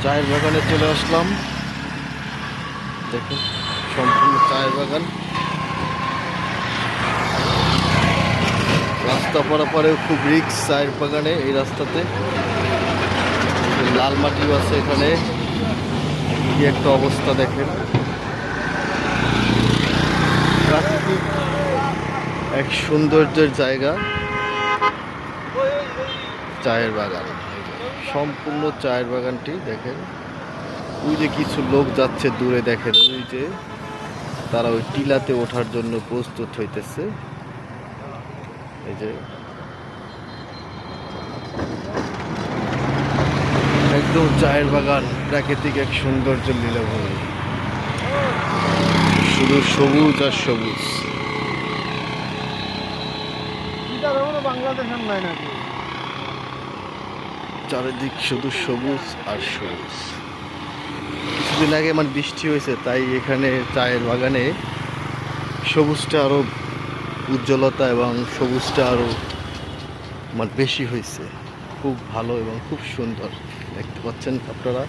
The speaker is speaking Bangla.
চায়ের বাগানে চলে আসলাম। দেখুন সম্পূর্ণ চায়ের বাগান। রাস্তা পারাপারেও খুব রিস্ক চায়ের বাগানে। এই রাস্তাতে লাল মাটিও আছে এখানে। কি একটা অবস্থা দেখেন, প্রাকৃতিক এক সৌন্দর্যের জায়গা চায়ের বাগান। সম্পূর্ণ চায়ের বাগানটি দেখেন। ওই যে কিছু লোক যাচ্ছে দূরে, দেখেন ওই যে তারা ওই টিলাতে ওঠার জন্য প্রস্তুত হইতেছে। এই যে একদম চায়ের বাগান, প্রাকৃতিক এক সৌন্দর্য লীলাভূমি, শুধু সবুজ আর সবুজ। চারিদিক শুধু সবুজ আর সবুজ। কিছুদিন আগে বৃষ্টি হয়েছে, তাই এখানে চায়ের বাগানে সবুজটা আরো উজ্জ্বলতা এবং সবুজটা আরো বেশি হয়েছে। খুব ভালো এবং খুব সুন্দর দেখতে পাচ্ছেন আপনারা।